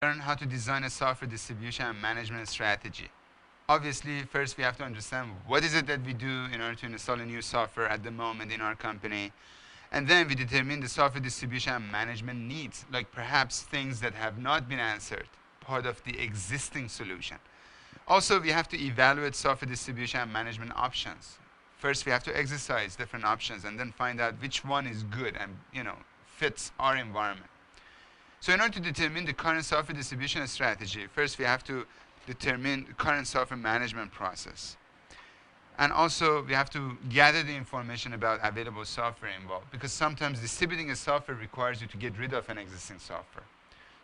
learn how to design a software distribution and management strategy. Obviously, first we have to understand what is it that we do in order to install a new software at the moment in our company. And then we determine the software distribution and management needs, like perhaps things that have not been answered, part of the existing solution. Also, we have to evaluate software distribution and management options. First, we have to exercise different options and then find out which one is good and fits our environment. So in order to determine the current software distribution strategy, first we have to determine the current software management process. And also, we have to gather the information about available software involved, because sometimes distributing a software requires you to get rid of an existing software.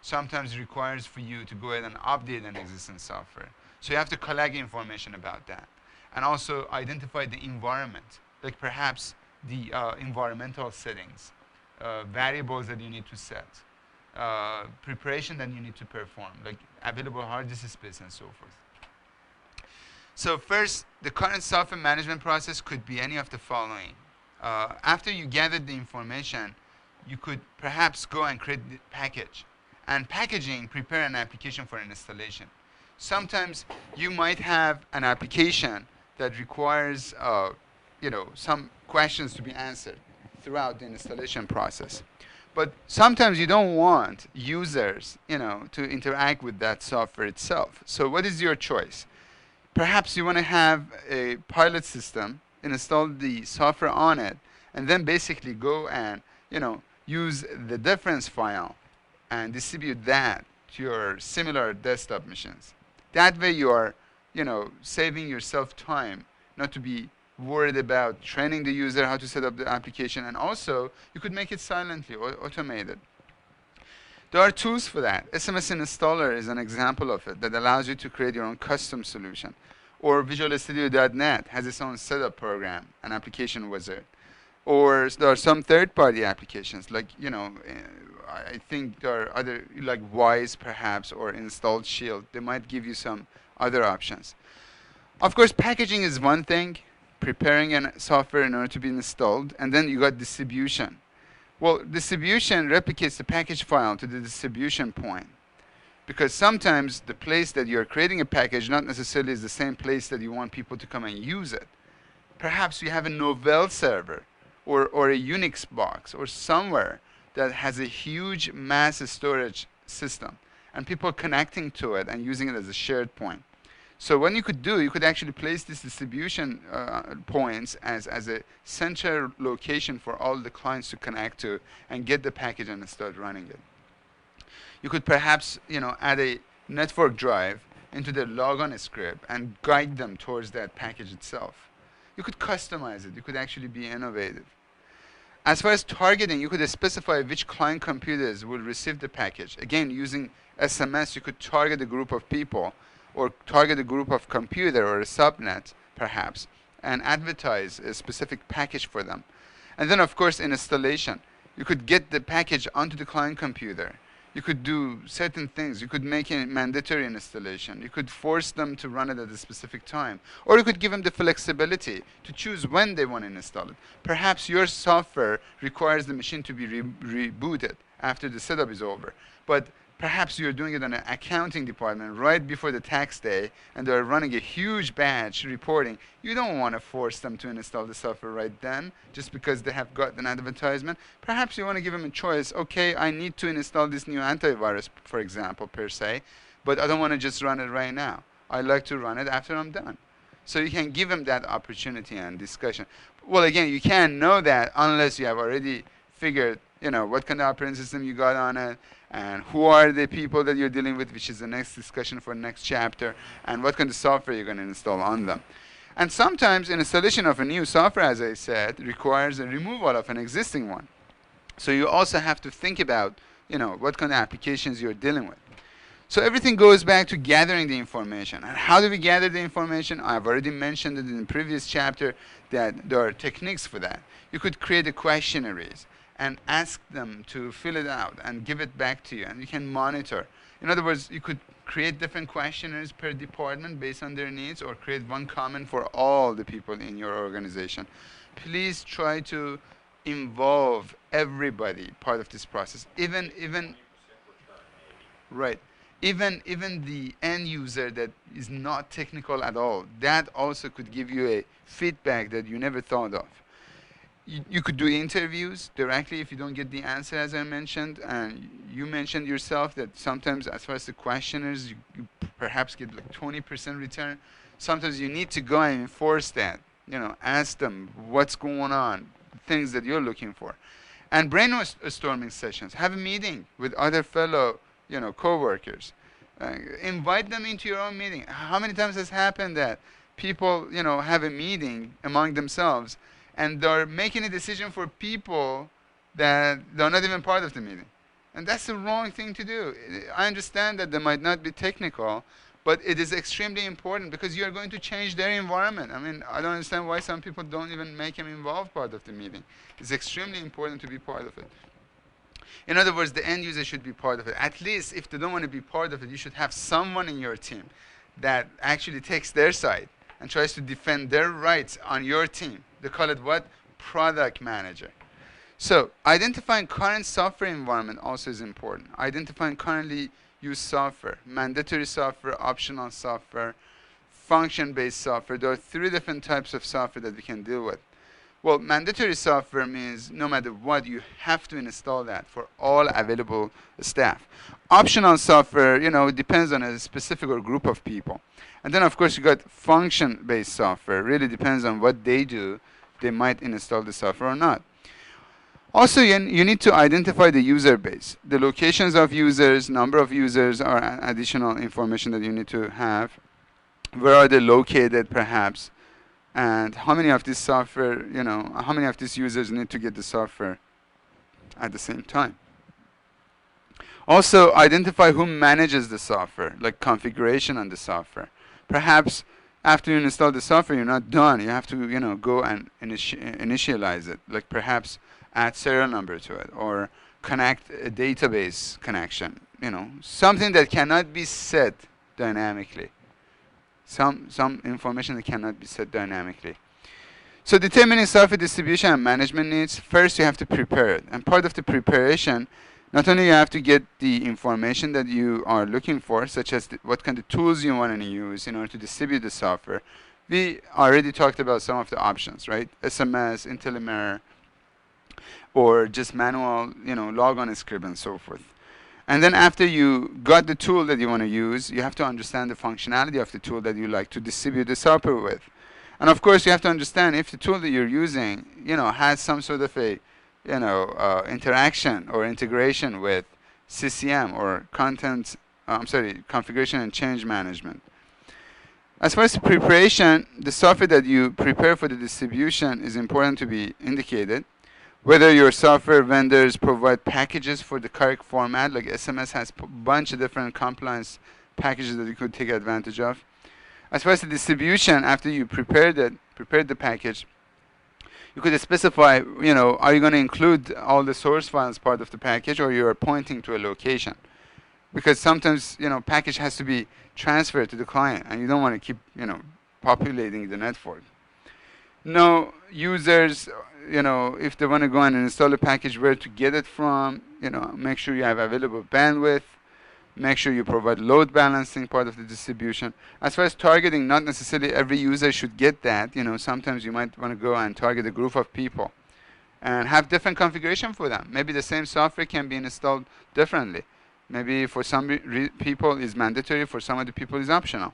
Sometimes it requires for you to go ahead and update an existing software. So you have to collect information about that. And also identify the environment, like perhaps the environmental settings, variables that you need to set, preparation that you need to perform, like available hard disk space and so forth. So first, the current software management process could be any of the following. After you gathered the information, you could perhaps go and create the package. And packaging, prepare an application for an installation. Sometimes you might have an application that requires some questions to be answered throughout the installation process. But sometimes you don't want users to interact with that software itself. So what is your choice? Perhaps you want to have a pilot system, install the software on it, and then basically go and use the difference file and distribute that to your similar desktop machines. That way you are saving yourself time, not to be worried about training the user how to set up the application, and also you could make it silently or automated. There are tools for that. SMS Installer is an example of it that allows you to create your own custom solution. Or VisualStudio.net has its own setup program, an application wizard. Or there are some third-party applications, like, I think there are other, like Wise perhaps, or Installed Shield. They might give you some other options. Of course, packaging is one thing, preparing a software in order to be installed, and then you got distribution. Well, distribution replicates the package file to the distribution point. Because sometimes the place that you're creating a package not necessarily is the same place that you want people to come and use it. Perhaps you have a Novell server or a Unix box or somewhere that has a huge mass storage system and people connecting to it and using it as a shared point. So what you could do, you could actually place these distribution points as a central location for all the clients to connect to and get the package and start running it. You could perhaps add a network drive into the logon script and guide them towards that package itself. You could customize it. You could actually be innovative. As far as targeting, you could specify which client computers will receive the package. Again, using SMS, you could target a group of people or target a group of computer or a subnet, perhaps, and advertise a specific package for them. And then, of course, in installation, you could get the package onto the client computer. You could do certain things. You could make a mandatory installation. You could force them to run it at a specific time. Or you could give them the flexibility to choose when they want to install it. Perhaps your software requires the machine to be rebooted after the setup is over. But perhaps you're doing it in an accounting department right before the tax day, and they're running a huge batch reporting. You don't want to force them to install the software right then, just because they have got an advertisement. Perhaps you want to give them a choice. Okay, I need to install this new antivirus, for example, per se, but I don't want to just run it right now. I like to run it after I'm done. So you can give them that opportunity and discussion. Well, again, you can't know that unless you have already figured, what kind of operating system you got on it, and who are the people that you're dealing with, which is the next discussion for the next chapter, and what kind of software you're going to install on them. And sometimes installation of a new software, as I said, requires a removal of an existing one. So you also have to think about, what kind of applications you're dealing with. So everything goes back to gathering the information. And how do we gather the information? I've already mentioned it in the previous chapter that there are techniques for that. You could create a questionnaires and ask them to fill it out and give it back to you, and you can monitor. In other words, you could create different questionnaires per department based on their needs, or create one common for all the people in your organization. Please try to involve everybody part of this process. Right. Even the end user that is not technical at all, that also could give you a feedback that you never thought of. You could do interviews directly if you don't get the answer, as I mentioned. And you mentioned yourself that sometimes, as far as the questioners, you perhaps get like 20% return. Sometimes you need to go and enforce that. Ask them what's going on, things that you're looking for. And brainstorming sessions. Have a meeting with other fellow, co-workers. Invite them into your own meeting. How many times has happened that people, have a meeting among themselves and they're making a decision for people that they're not even part of the meeting? And that's the wrong thing to do. I understand that they might not be technical, but it is extremely important because you are going to change their environment. I mean, I don't understand why some people don't even make them involved part of the meeting. It's extremely important to be part of it. In other words, the end user should be part of it. At least if they don't want to be part of it, you should have someone in your team that actually takes their side and tries to defend their rights on your team. They call it what? Product manager. So identifying current software environment also is important. Identifying currently used software, mandatory software, optional software, function-based software. There are 3 different types of software that we can deal with. Well, mandatory software means no matter what, you have to install that for all available staff. Optional software, it depends on a specific or group of people. And then, of course, you got function-based software. It really depends on what they do. They might install the software or not. Also, you need to identify the user base. The locations of users, number of users are additional information that you need to have. Where are they located, perhaps? And how many of this software, how many of these users need to get the software at the same time? Also, identify who manages the software, like configuration on the software. Perhaps after you install the software, you're not done. You have to, go and initialize it, like perhaps add serial number to it or connect a database connection, something that cannot be set dynamically. Some information that cannot be set dynamically. So determining software distribution and management needs, first you have to prepare it. And part of the preparation, not only you have to get the information that you are looking for, such as what kind of tools you want to use in order to distribute the software. We already talked about some of the options, right? SMS, IntelliMirror, or just manual, logon script and so forth. And then after you got the tool that you want to use, you have to understand the functionality of the tool that you like to distribute the software with. And of course, you have to understand if the tool that you're using, has some sort of a, interaction or integration with CCM or configuration and change management. As far as the preparation, the software that you prepare for the distribution is important to be indicated. Whether your software vendors provide packages for the correct format, like SMS has a bunch of different compliance packages that you could take advantage of. As far as the distribution, after you prepared the package, you could specify, are you going to include all the source files part of the package, or you're pointing to a location? Because sometimes, package has to be transferred to the client, and you don't want to keep, populating the network. No users, if they want to go and install a package, where to get it from, make sure you have available bandwidth, make sure you provide load balancing part of the distribution. As far as targeting, not necessarily every user should get that. Sometimes you might want to go and target a group of people and have different configuration for them. Maybe the same software can be installed differently. Maybe for some people is mandatory, for some other people is optional.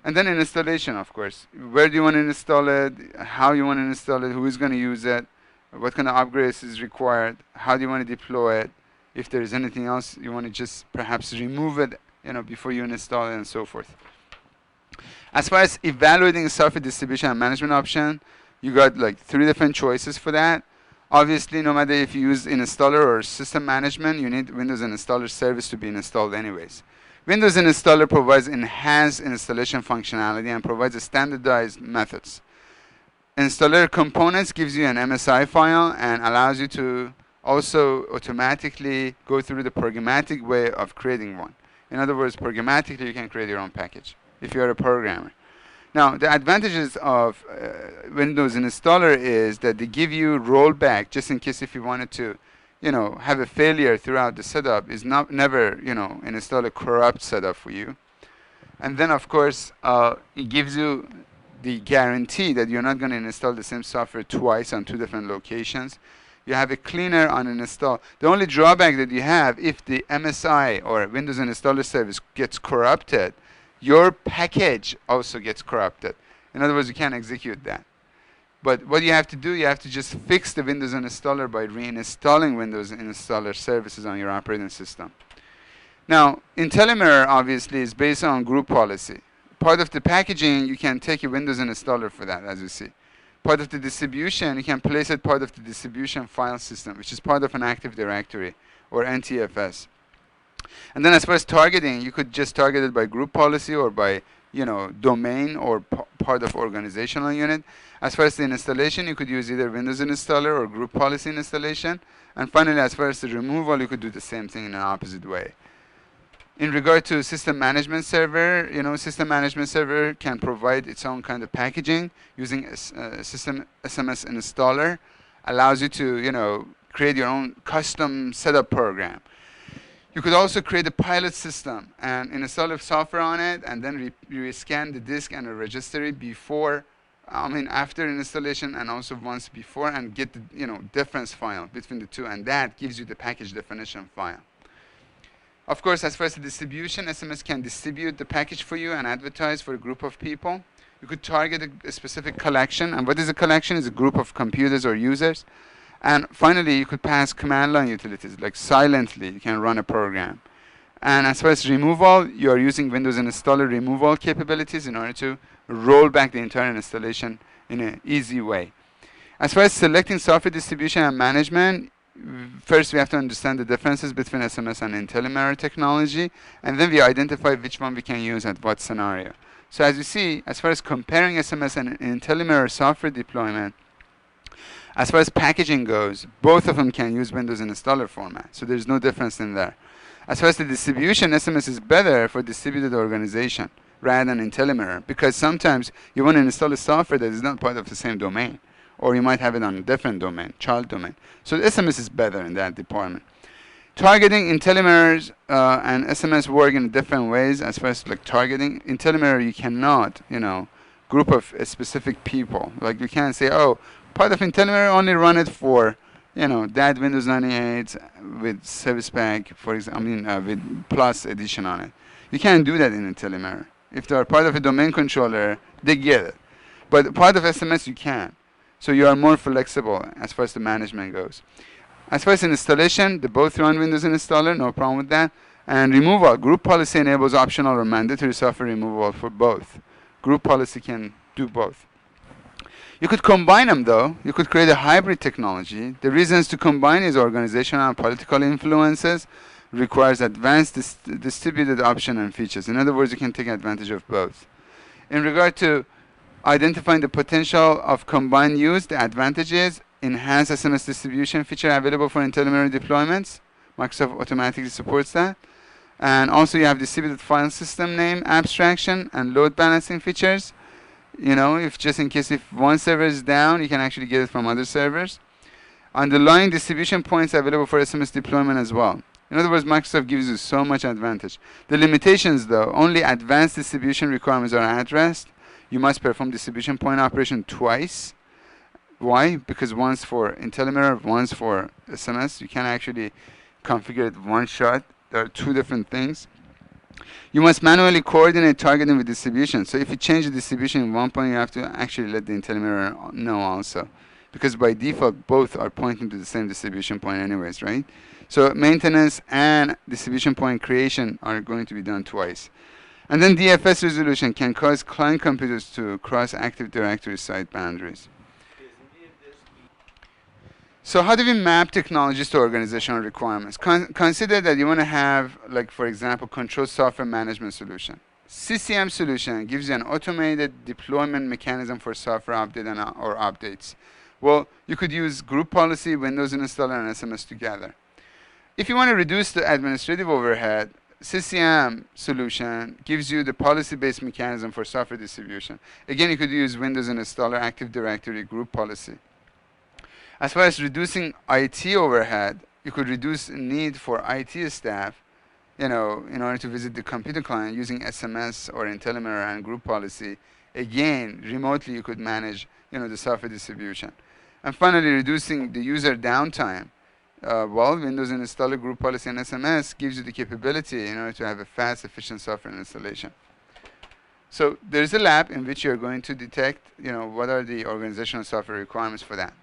And then installation, of course. Where do you want to install it? How you want to install it? Who is going to use it? What kind of upgrades is required? How do you want to deploy it? If there is anything else, you want to just perhaps remove it, before you install it and so forth. As far as evaluating software distribution and management option, you got like 3 different choices for that. Obviously, no matter if you use installer or system management, you need Windows Installer Service to be installed anyways. Windows Installer provides enhanced installation functionality and provides standardized methods. Installer Components gives you an MSI file and allows you to also automatically go through the programmatic way of creating one. In other words, programmatically you can create your own package if you're a programmer. Now, the advantages of Windows Installer is that they give you rollback just in case if you wanted to, have a failure throughout the setup is never, install a corrupt setup for you. And then, of course, it gives you the guarantee that you're not going to install the same software twice on two different locations. You have a cleaner on an install. The only drawback that you have, if the MSI or Windows Installer Service gets corrupted, your package also gets corrupted. In other words, you can't execute that. But what you have to do, you have to just fix the Windows Installer by reinstalling Windows Installer Services on your operating system. Now, IntelliMirror obviously is based on group policy. Part of the packaging, you can take a Windows Installer for that, as you see. Part of the distribution, you can place it part of the distribution file system, which is part of an Active Directory or NTFS. And then as far as targeting, you could just target it by group policy or by domain or part of organizational unit. As far as the installation, you could use either Windows Installer or group policy installation. And finally, as far as the removal, you could do the same thing in an opposite way. In regard to system management server, system management server can provide its own kind of packaging using a system SMS installer. Allows you to, create your own custom setup program. You could also create a pilot system and install a software on it, and then scan the disk and the registry after installation, and also once before, and get the difference file between the two, and that gives you the package definition file. Of course, as far as the distribution, SMS can distribute the package for you and advertise for a group of people. You could target a specific collection, and what is a collection? It's a group of computers or users. And finally, you could pass command line utilities, like silently, you can run a program. And as far as removal, you are using Windows Installer removal capabilities in order to roll back the entire installation in an easy way. As far as selecting software distribution and management, first we have to understand the differences between SMS and IntelliMirror technology, and then we identify which one we can use at what scenario. So as you see, as far as comparing SMS and IntelliMirror software deployment, as far as packaging goes, both of them can use Windows Installer format, so there's no difference in there. As far as the distribution, SMS is better for distributed organization rather than IntelliMirror, because sometimes you want to install a software that is not part of the same domain, or you might have it on a different domain, child domain. So the SMS is better in that department. Targeting, IntelliMirrors and SMS work in different ways. As far as targeting, IntelliMirror you cannot, group of specific people. Like you can't say, oh, part of IntelliMirror only run it for, that Windows 98 with Service Pack, for example, with Plus edition on it. You can't do that in IntelliMirror. If they are part of a domain controller, they get it. But part of SMS you can. So you are more flexible as far as the management goes. As far as installation, they both run Windows Installer, no problem with that. And removal, group policy enables optional or mandatory software removal for both. Group policy can do both. You could combine them though. You could create a hybrid technology. The reasons to combine is organizational and political influences, requires advanced distributed option and features. In other words, you can take advantage of both. In regard to identifying the potential of combined use, the advantages: enhanced SMS distribution feature available for IntelliMirror deployments. Microsoft automatically supports that. And also you have distributed file system name abstraction and load balancing features. If just in case if one server is down, you can actually get it from other servers. Underlying distribution points available for SMS deployment as well. In other words, Microsoft gives you so much advantage. The limitations though, only advanced distribution requirements are addressed. You must perform distribution point operation twice. Why? Because once for IntelliMirror, once for SMS. You can't actually configure it one shot. There are two different things. You must manually coordinate targeting with distribution. So if you change the distribution in one point, you have to actually let the IntelliMirror know also. Because by default, both are pointing to the same distribution point anyways, right? So maintenance and distribution point creation are going to be done twice. And then DFS resolution can cause client computers to cross Active Directory site boundaries. So how do we map technologies to organizational requirements? Consider that you want to have, for example, controlled software management solution. CCM solution gives you an automated deployment mechanism for software update or updates. Well, you could use group policy, Windows Installer, and SMS together. If you want to reduce the administrative overhead, CCM solution gives you the policy-based mechanism for software distribution. Again, you could use Windows Installer, Active Directory, group policy. As far as reducing IT overhead, You could reduce need for IT staff, in order to visit the computer client using SMS or IntelliMirror and group policy. Again, remotely you could manage, the software distribution. And finally, reducing the user downtime. Well, Windows Installer Group Policy and SMS gives you the capability in order to have a fast, efficient software installation. So there's a lab in which you're going to detect, what are the organizational software requirements for that.